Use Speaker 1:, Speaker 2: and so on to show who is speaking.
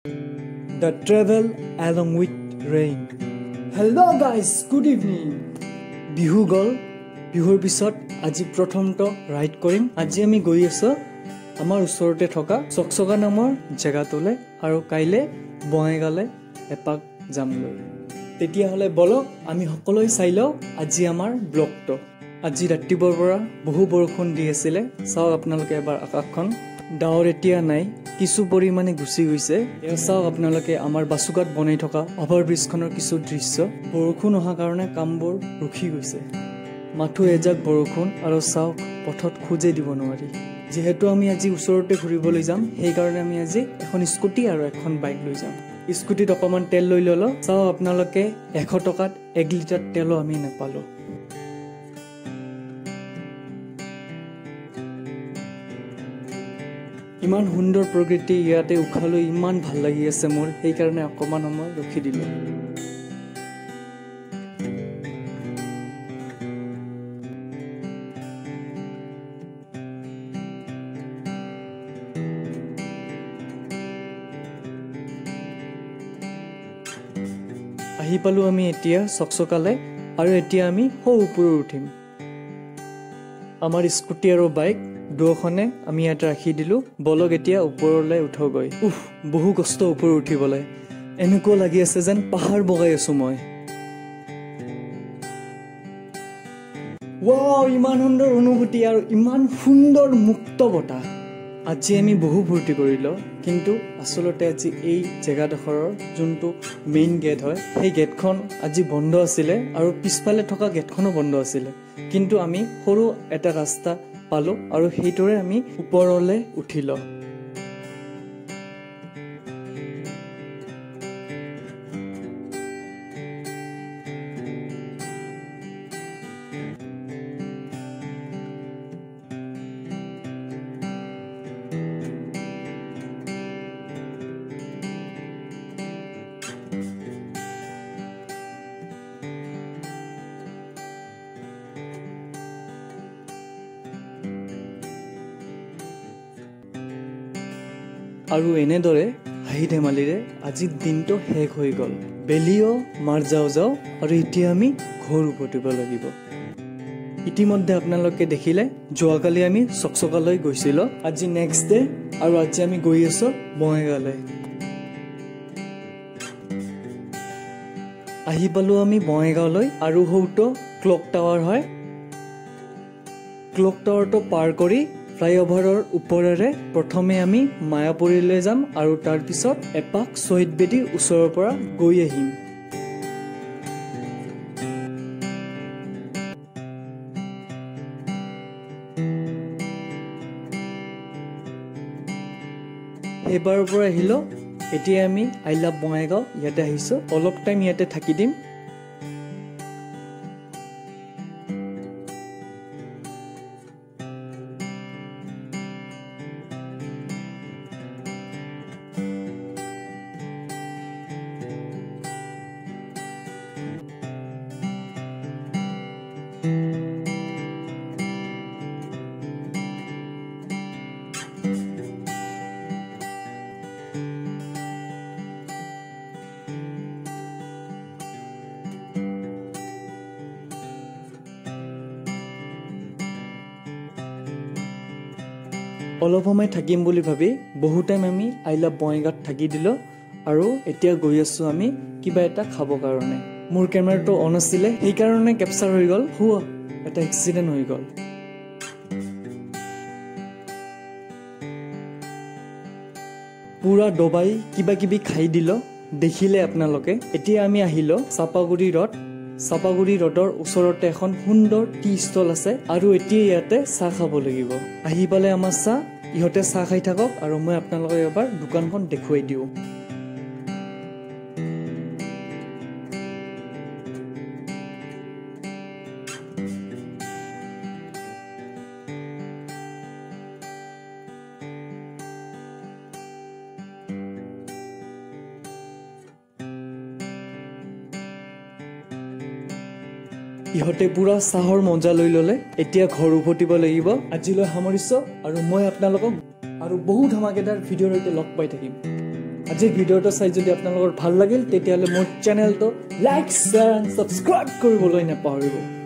Speaker 1: The travel along with rain. Hello guys, good evening. Bihu gol, bihur pisot aji prothomto ride korim. Aji ami goi aso amar usorote thoka Chokchoka namor jagatole aru kaile Bongaigaon epak jam loi. Tetia hole bolok ami hokoloi sailo aji amar blog to. Aji ratibor pora bohu borokhon di asile. Sao apnaloke ebar akakhon ডাৱৰ এতিয়া নাই কিছু পৰিমাণে গুছি গৈছে এয়া চাওক আপোনালোকে আমাৰ বাসুকাত বনাই থকা অভাৰব্ৰিজখনৰ কিছু দৃশ্য বৰষুণ অহা কাৰণে কামবোৰ ৰখি গৈছে মাথো এজাক বৰষুণ আৰু চাওক পথত খুজে দিব নোৱাৰি যেহেতু আমি আজি ওচৰতে ঘূৰিবলৈ যাম সেই কাৰণে আমি আজি এখন স্কুটি আৰু এখন বাইক লৈ যাম স্কুটিত অকমান তেল লৈ ললো চাওক আপোনালোকে 100 টকাত 1 লিটাৰ তেল আমি নাপালো ইমান সুন্দৰ প্ৰকৃতি ইয়াতে উখালৈ ইমান ভাল লাগি আছে মোৰ সেই কাৰণে অকমান সময় ৰখি দিলো আহি পালো আমি এতিয়া চকচকালে আৰু এতিয়া আমি হৌ ওপৰত উঠিম আমাৰ স্কুটি আৰু বাইক দুখনে আমি ইয়াত ৰাখি দিলো বলক এতিয়া ওপৰলৈ উঠো গৈ বহু কষ্ট ওপৰ উঠিবলৈ এনেকুৱা লাগি আছে যেন পাহাৰ বগাই আছো মই ওয়াও ইমান সুন্দৰ অনুভূতি আৰু ইমান সুন্দৰ মুক্ত বতাহ আজি আমি বহু ফূৰ্তি কৰিলো কিন্তু আসলতে আজি এই জেগাডখৰৰ যোনটো মেইন গেট হয় সেই গেটখন আজি বন্ধ আছিল আৰু পিছফালে থকা গেটখনো বন্ধ আছিল কিন্তু আমি সৰু এটা ৰাস্তা পালো আৰু হেইটোৰে আমি ওপৰলে উঠিলো আৰু এনেদৰে হাঁহি ধেমালিৰে আজি দিনটো শেষ হৈ গল বেলিও মাৰ যাও যাও আৰু এতিয়া আমি ঘৰ উভতিব লাগিব ইতিমধ্যে আপোনালোকে দেখিলে যোৱাকালি আমি চকচকালৈ গৈছিল আজি নেক্সট ডে আৰু আজি আমি গৈ আছো বঙাইগাঁৱলৈ আহি পালো আমি বঙাইগাঁৱলৈ আৰু হৌটো ক্লক টাৱাৰ হয় ক্লক টাৱাৰটো পাৰ কৰি ফ্লাইঅভাৰৰ ওপৰেৰে প্ৰথমে আমি মায়াপুৰীলৈ যাম আৰু তাৰ পিছত এপাক শহীদ বেদীৰ ওচৰৰ পৰা গৈ আহিম এবাৰৰ পৰা আহিলো এতিয়া আমি আই লাভ বঙাইগাঁও ইয়াতে আহিছো অলপ টাইম ইয়াতে থাকি দিম অলপ সময় থাকিম বুলি ভাবি বহু টাইম আমি আই লাভ বঙাইগাঁৱত থাকি দিলো আৰু এতিয়া গৈ আছো আমি কিবা এটা খাব কাৰণে মোৰ কেমেৰাটো অন আছিল সেই কাৰণে কেপচাৰ হৈ গল এটা এক্সিডেন্ট হৈ গল পুৰা ডবাই কিবা কিবি খাই দিলো দেখিলে আপোনালোকে এতিয়া আমি আহিলো চাপাগুৰি ৰডৰ ওচৰতে এখন সুন্দৰ টি ষ্টল আছে আৰু এতিয়া ইয়াতে চাহ খাব লাগিব আহি পালে আমাৰ চাহ ইহতে চাহ খাই থাকক আৰু মই আপোনালোকক এবাৰ দোকানখন দেখুৱাই দিও ইহতে পুৰা চাহৰ মজা লৈ ললে এতিয়া ঘৰ উভতিব লাগিব আজিলৈ সামৰিছো আৰু মই আপোনালোকক আৰু বহু ধমাকেদাৰ ভিডিঅ'ৰ সৈতে লগ পাই থাকিম আজিৰ ভিডিঅ'টো চাই যদি আপোনালোকৰ ভাল লাগিল তেতিয়াহ'লে মোৰ চেনেলটো লাইক শ্বেয়াৰ এণ্ড ছাবস্ক্ৰাইব কৰিবলৈ নাপাহৰিব